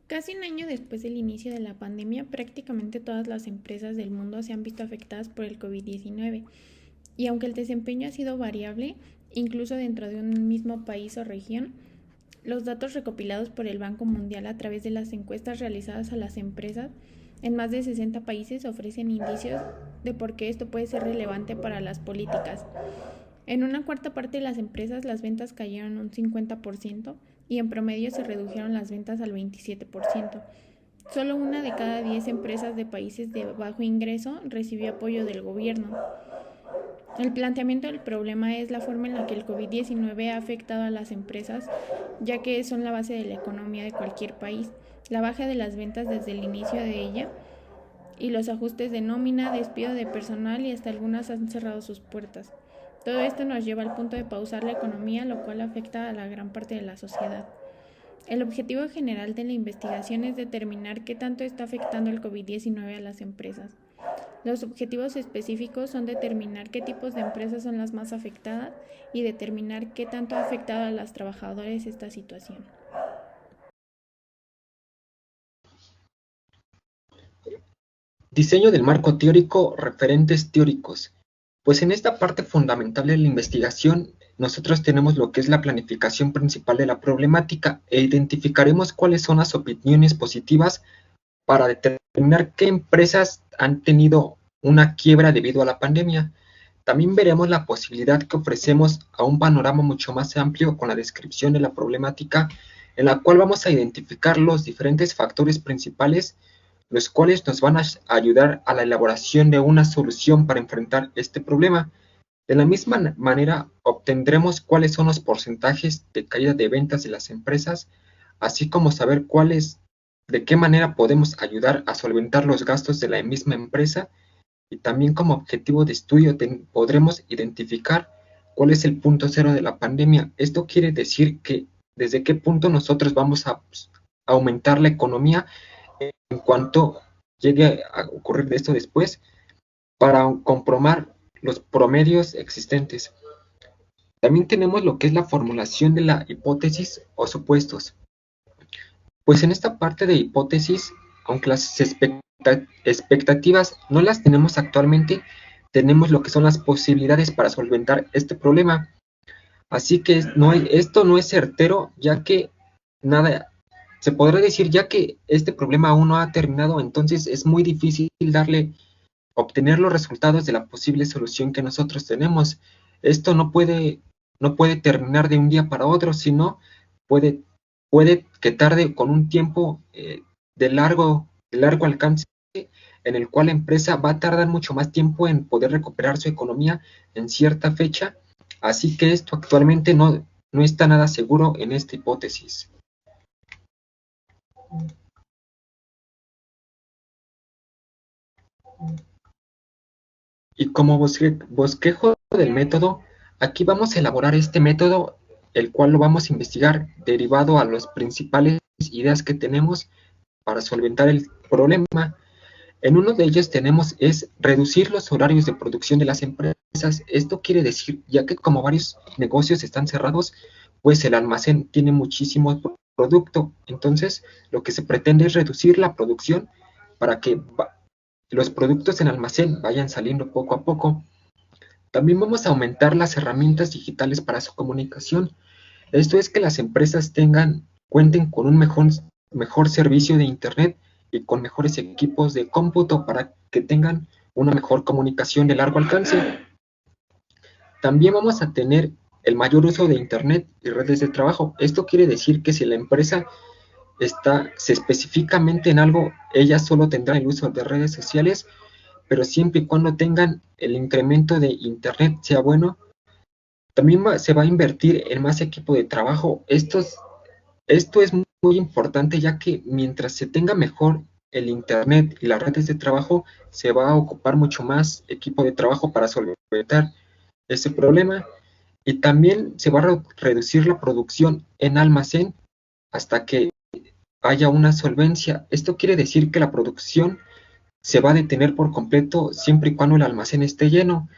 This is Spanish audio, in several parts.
Casi un año después del inicio de la pandemia, prácticamente todas las empresas del mundo se han visto afectadas por el COVID-19. Y aunque el desempeño ha sido variable, incluso dentro de un mismo país o región, los datos recopilados por el Banco Mundial a través de las encuestas realizadas a las empresas en más de 60 países ofrecen indicios de por qué esto puede ser relevante para las políticas. En una cuarta parte de las empresas las ventas cayeron un 50% y en promedio se redujeron las ventas al 27%. Solo una de cada 10 empresas de países de bajo ingreso recibió apoyo del gobierno. El planteamiento del problema es la forma en la que el COVID-19 ha afectado a las empresas, ya que son la base de la economía de cualquier país. La baja de las ventas desde el inicio de ella y los ajustes de nómina, despido de personal y hasta algunas han cerrado sus puertas. Todo esto nos lleva al punto de pausar la economía, lo cual afecta a la gran parte de la sociedad. El objetivo general de la investigación es determinar qué tanto está afectando el COVID-19 a las empresas. Los objetivos específicos son determinar qué tipos de empresas son las más afectadas y determinar qué tanto ha afectado a los trabajadores esta situación. Diseño del marco teórico, referentes teóricos. Pues en esta parte fundamental de la investigación, nosotros tenemos lo que es la planificación principal de la problemática e identificaremos cuáles son las opiniones positivas para determinar qué empresas han tenido una quiebra debido a la pandemia. También veremos la posibilidad que ofrecemos a un panorama mucho más amplio con la descripción de la problemática, en la cual vamos a identificar los diferentes factores principales, los cuales nos van a ayudar a la elaboración de una solución para enfrentar este problema. De la misma manera, obtendremos cuáles son los porcentajes de caída de ventas de las empresas, así como saber de qué manera podemos ayudar a solventar los gastos de la misma empresa, y también como objetivo de estudio podremos identificar cuál es el punto cero de la pandemia. Esto quiere decir que desde qué punto nosotros vamos a aumentar la economía en cuanto llegue a ocurrir de esto después, para comprobar los promedios existentes. También tenemos lo que es la formulación de la hipótesis o supuestos. Pues en esta parte de hipótesis, aunque las expectativas no las tenemos actualmente, tenemos lo que son las posibilidades para solventar este problema. Así que esto no es certero, ya que nada, se podrá decir, ya que este problema aún no ha terminado, entonces es muy difícil obtener los resultados de la posible solución que nosotros tenemos. Esto no puede terminar de un día para otro, sino puede, puede que tarde con un tiempo de largo alcance, en el cual la empresa va a tardar mucho más tiempo en poder recuperar su economía en cierta fecha. Así que esto actualmente no está nada seguro en esta hipótesis. Y como bosquejo del método, aquí vamos a elaborar este método, el cual lo vamos a investigar derivado a las principales ideas que tenemos para solventar el problema. En uno de ellos es reducir los horarios de producción de las empresas. Esto quiere decir, ya que como varios negocios están cerrados, pues el almacén tiene muchísimo producto. Entonces, lo que se pretende es reducir la producción para que los productos en almacén vayan saliendo poco a poco. También vamos a aumentar las herramientas digitales para su comunicación. Esto es que las empresas cuenten con un mejor servicio de Internet y con mejores equipos de cómputo para que tengan una mejor comunicación de largo alcance. También vamos a tener el mayor uso de Internet y redes de trabajo. Esto quiere decir que si la empresa se específicamente en algo, ella solo tendrá el uso de redes sociales, pero siempre y cuando tengan el incremento de Internet sea bueno. También se va a invertir en más equipo de trabajo. Esto es muy importante, ya que mientras se tenga mejor el Internet y las redes de trabajo, se va a ocupar mucho más equipo de trabajo para solventar ese problema. Y también se va a reducir la producción en almacén hasta que haya una solvencia. Esto quiere decir que la producción se va a detener por completo siempre y cuando el almacén esté lleno,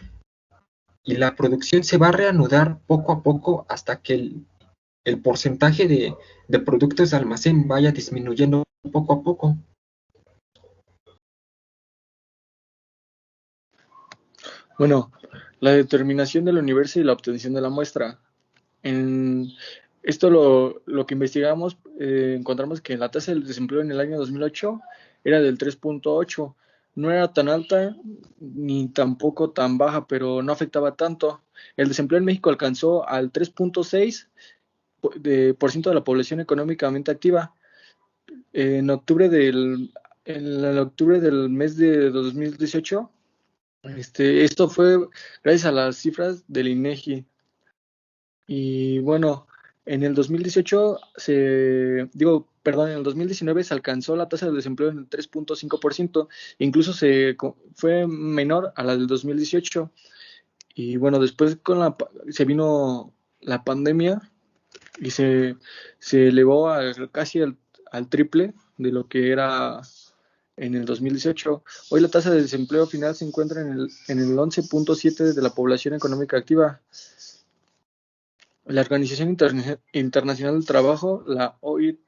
y la producción se va a reanudar poco a poco hasta que el porcentaje de productos de almacén vaya disminuyendo poco a poco. Bueno, la determinación del universo y la obtención de la muestra. En esto lo que investigamos, encontramos que la tasa del desempleo en el año 2008 era del 3.8. No era tan alta ni tampoco tan baja, pero no afectaba tanto. El desempleo en México alcanzó al 3.6% de la población económicamente activa. En octubre del mes de 2018, esto fue gracias a las cifras del INEGI. Y bueno, en el 2018 en el 2019 se alcanzó la tasa de desempleo en el 3.5%, incluso fue menor a la del 2018. Y bueno, después se vino la pandemia y se elevó casi al triple de lo que era en el 2018. Hoy la tasa de desempleo final se encuentra en el 11.7 de la población económica activa. La Organización Internacional del Trabajo, la OIT,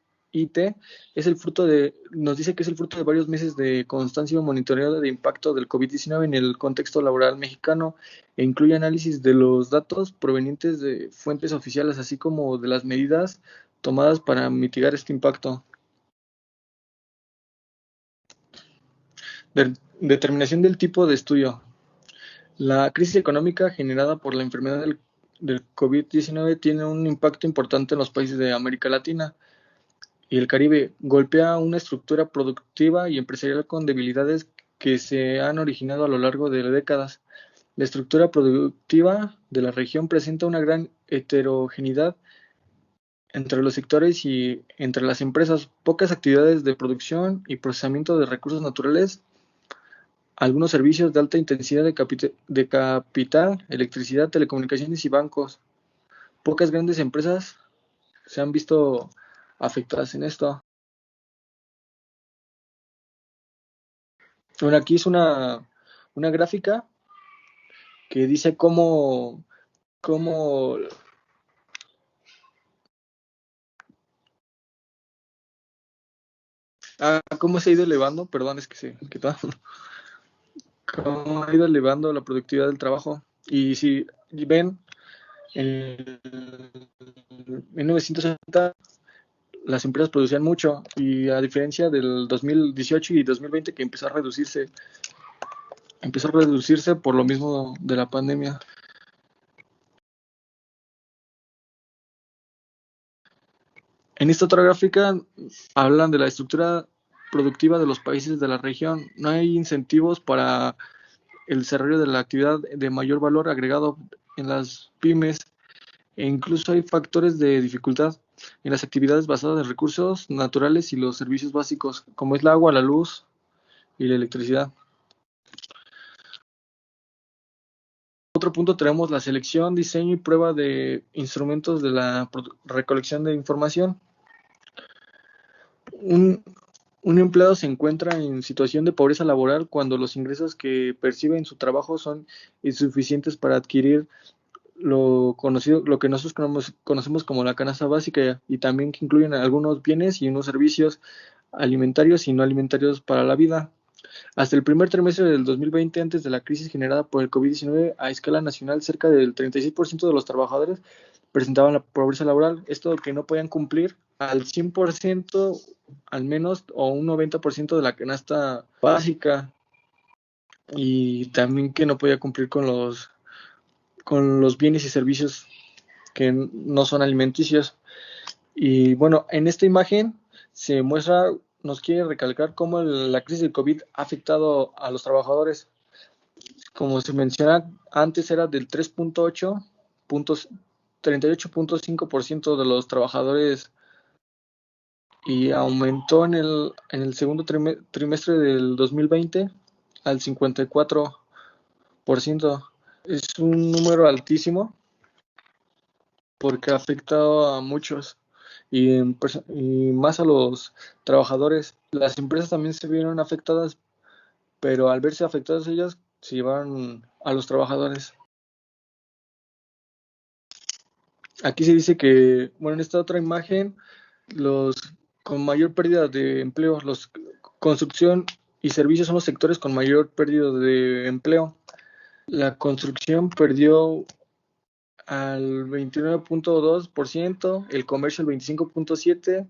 nos dice que es el fruto de varios meses de constancia y monitoreo de impacto del COVID-19 en el contexto laboral mexicano e incluye análisis de los datos provenientes de fuentes oficiales, así como de las medidas tomadas para mitigar este impacto. Determinación del tipo de estudio. La crisis económica generada por la enfermedad del COVID-19 tiene un impacto importante en los países de América Latina y el Caribe. Golpea una estructura productiva y empresarial con debilidades que se han originado a lo largo de décadas. La estructura productiva de la región presenta una gran heterogeneidad entre los sectores y entre las empresas, pocas actividades de producción y procesamiento de recursos naturales, algunos servicios de alta intensidad de capital, electricidad, telecomunicaciones y bancos. Pocas grandes empresas se han visto afectadas en esto. Bueno, aquí es una gráfica que dice cómo, cómo se ha ido elevando, perdón, es que se quitó, cómo ha ido elevando la productividad del trabajo. Y si ven, en 1960 las empresas producían mucho y a diferencia del 2018 y 2020 que empezó a reducirse por lo mismo de la pandemia. En esta otra gráfica hablan de la estructura productiva de los países de la región. No hay incentivos para el desarrollo de la actividad de mayor valor agregado en las pymes e incluso hay factores de dificultad en las actividades basadas en recursos naturales y los servicios básicos, como es el agua, la luz y la electricidad. Otro punto tenemos la selección, diseño y prueba de instrumentos de la recolección de información. Un empleado se encuentra en situación de pobreza laboral cuando los ingresos que percibe en su trabajo son insuficientes para adquirir lo que nosotros conocemos como la canasta básica y también que incluyen algunos bienes y unos servicios alimentarios y no alimentarios para la vida. Hasta el primer trimestre del 2020, antes de la crisis generada por el COVID-19, a escala nacional, cerca del 36% de los trabajadores presentaban la pobreza laboral, esto que no podían cumplir al 100% al menos o un 90% de la canasta básica y también que no podía cumplir con los bienes y servicios que no son alimenticios. Y bueno, en esta imagen nos quiere recalcar cómo la crisis del COVID ha afectado a los trabajadores. Como se menciona antes era del 38.5% de los trabajadores y aumentó en el segundo trimestre del 2020 al 54%. Es un número altísimo porque ha afectado a muchos y más a los trabajadores. Las empresas también se vieron afectadas, pero al verse afectadas ellas se llevaron a los trabajadores. Aquí se dice que, bueno, en esta otra imagen, los con mayor pérdida de empleo. Construcción y servicios son los sectores con mayor pérdida de empleo. La construcción perdió al 29.2%, el comercio al 25.7%,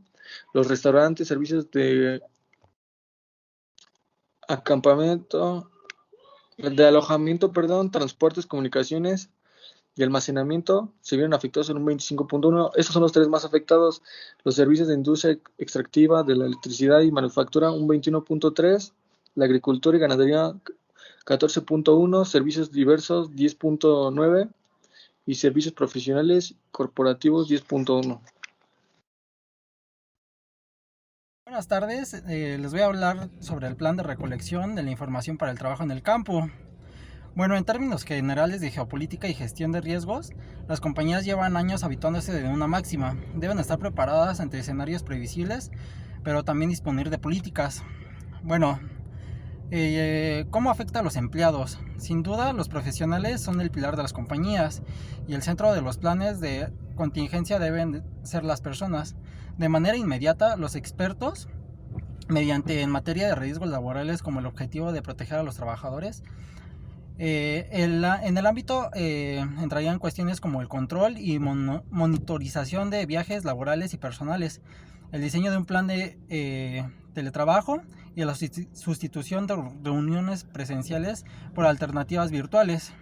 los restaurantes, servicios de alojamiento, transportes, comunicaciones y almacenamiento se vieron afectados en un 25.1%. Estos son los tres más afectados. Los servicios de industria extractiva, de la electricidad y manufactura, un 21.3%. La agricultura y ganadería, 14.1%. Servicios diversos, 10.9%. Y servicios profesionales corporativos, 10.1%. Buenas tardes, les voy a hablar sobre el plan de recolección de la información para el trabajo en el campo. Bueno, en términos generales de geopolítica y gestión de riesgos, las compañías llevan años habituándose de una máxima. Deben estar preparadas ante escenarios previsibles, pero también disponer de políticas. Bueno, ¿cómo afecta a los empleados? Sin duda, los profesionales son el pilar de las compañías y el centro de los planes de contingencia deben ser las personas. De manera inmediata, los expertos, mediante en materia de riesgos laborales como el objetivo de proteger a los trabajadores, en el ámbito entrarían cuestiones como el control y monitorización de viajes laborales y personales, el diseño de un plan de teletrabajo y la sustitución de reuniones presenciales por alternativas virtuales.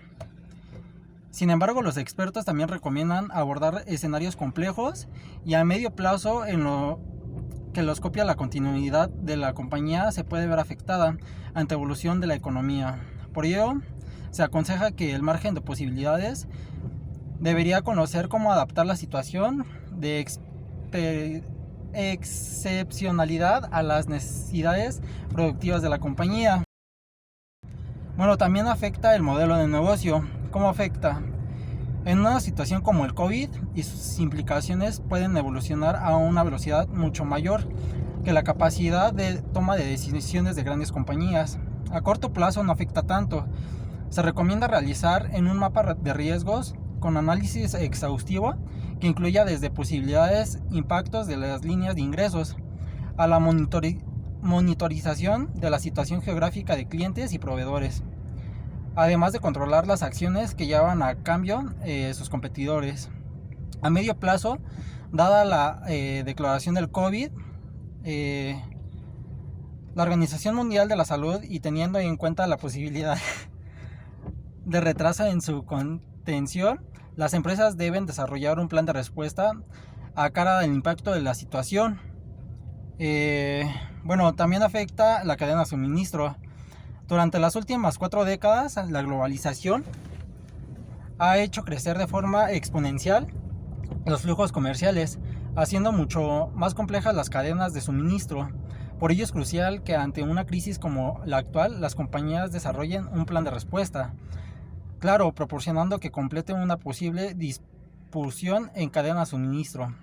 Sin embargo, los expertos también recomiendan abordar escenarios complejos y a medio plazo en lo que los copia la continuidad de la compañía se puede ver afectada ante evolución de la economía. Por ello, se aconseja que el margen de posibilidades debería conocer cómo adaptar la situación de excepcionalidad a las necesidades productivas de la compañía. Bueno, también afecta el modelo de negocio. ¿Cómo afecta? En una situación como el COVID y sus implicaciones pueden evolucionar a una velocidad mucho mayor que la capacidad de toma de decisiones de grandes compañías. A corto plazo no afecta tanto. Se recomienda realizar en un mapa de riesgos con análisis exhaustivo que incluya desde posibilidades, impactos de las líneas de ingresos, a la monitorización de la situación geográfica de clientes y proveedores, además de controlar las acciones que llevan a cambio sus competidores. A medio plazo, dada la declaración del COVID, la Organización Mundial de la Salud, y teniendo en cuenta la posibilidad de retraso en su contención, las empresas deben desarrollar un plan de respuesta a cara del impacto de la situación. Bueno, también afecta la cadena de suministro. Durante las últimas 4 décadas, la globalización ha hecho crecer de forma exponencial los flujos comerciales, haciendo mucho más complejas las cadenas de suministro. Por ello es crucial que ante una crisis como la actual, las compañías desarrollen un plan de respuesta. Claro, proporcionando que complete una posible dispersión en cadena de suministro.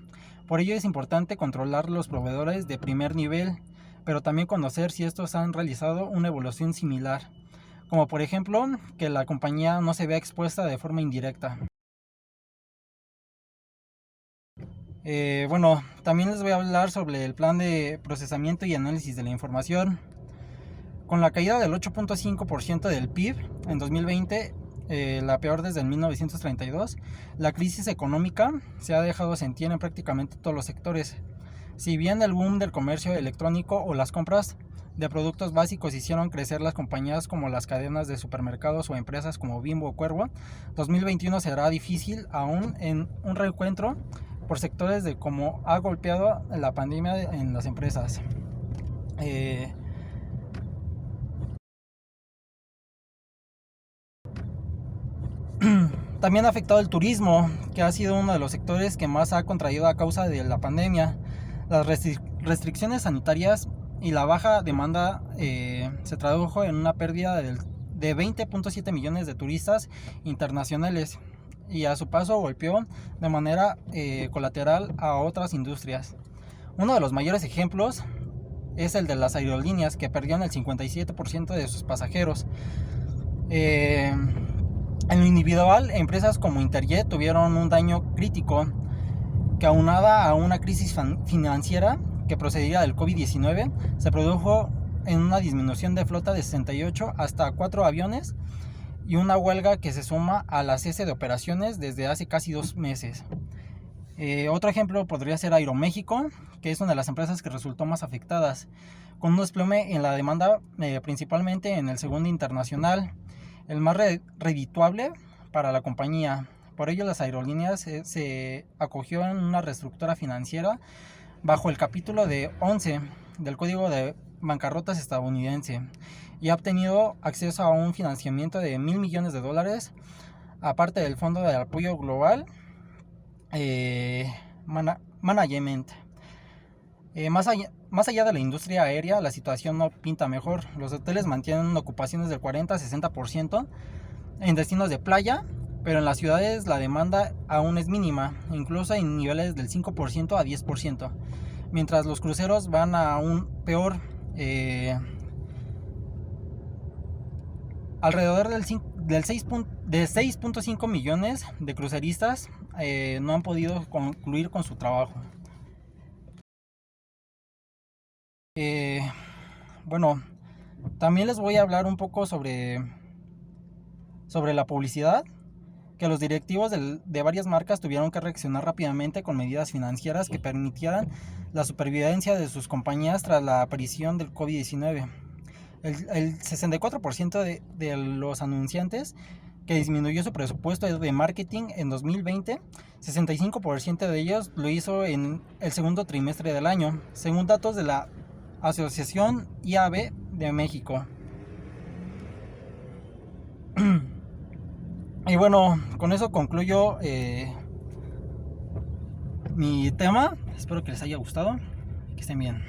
Por ello es importante controlar los proveedores de primer nivel, pero también conocer si estos han realizado una evolución similar, como por ejemplo que la compañía no se vea expuesta de forma indirecta. Bueno, también les voy a hablar sobre el plan de procesamiento y análisis de la información. Con la caída del 8.5% del PIB en 2020, la peor desde el 1932, la crisis económica se ha dejado sentir en prácticamente todos los sectores. Si bien el boom del comercio electrónico o las compras de productos básicos hicieron crecer las compañías como las cadenas de supermercados o empresas como Bimbo o Cuervo, 2021 será difícil aún en un reencuentro por sectores de cómo ha golpeado la pandemia en las empresas. También ha afectado el turismo, que ha sido uno de los sectores que más ha contraído a causa de la pandemia. Las restricciones sanitarias y la baja demanda se tradujo en una pérdida de 20.7 millones de turistas internacionales, y a su paso golpeó de manera colateral a otras industrias. Uno de los mayores ejemplos es el de las aerolíneas, que perdieron el 57% de sus pasajeros. En lo individual, empresas como Interjet tuvieron un daño crítico que, aunada a una crisis financiera, que procedía del COVID-19 se produjo en una disminución de flota de 68 hasta 4 aviones y una huelga que se suma a la cese de operaciones desde hace casi 2 meses. Otro ejemplo podría ser Aeroméxico, que es una de las empresas que resultó más afectadas, con un desplome en la demanda principalmente en el segundo internacional, el más redituable para la compañía. Por ello las aerolíneas se acogió en una reestructura financiera bajo el capítulo de 11 del Código de Bancarrotas estadounidense y ha obtenido acceso a un financiamiento de $1,000 millones, aparte del Fondo de Apoyo Global Management. Más allá de la industria aérea, la situación no pinta mejor. Los hoteles mantienen ocupaciones del 40-60% en destinos de playa, pero en las ciudades la demanda aún es mínima, incluso en niveles del 5% a 10%, mientras los cruceros van aún peor. Alrededor de 6.5 millones de cruceristas no han podido concluir con su trabajo. Bueno, también les voy a hablar un poco sobre la publicidad, que los directivos de varias marcas tuvieron que reaccionar rápidamente con medidas financieras que permitieran la supervivencia de sus compañías tras la aparición del COVID-19. El 64% de los anunciantes que disminuyó su presupuesto de marketing en 2020, 65% de ellos lo hizo en el segundo trimestre del año, según datos de la Asociación IAB de México. Y bueno, con eso concluyo mi tema. Espero que les haya gustado y que estén bien.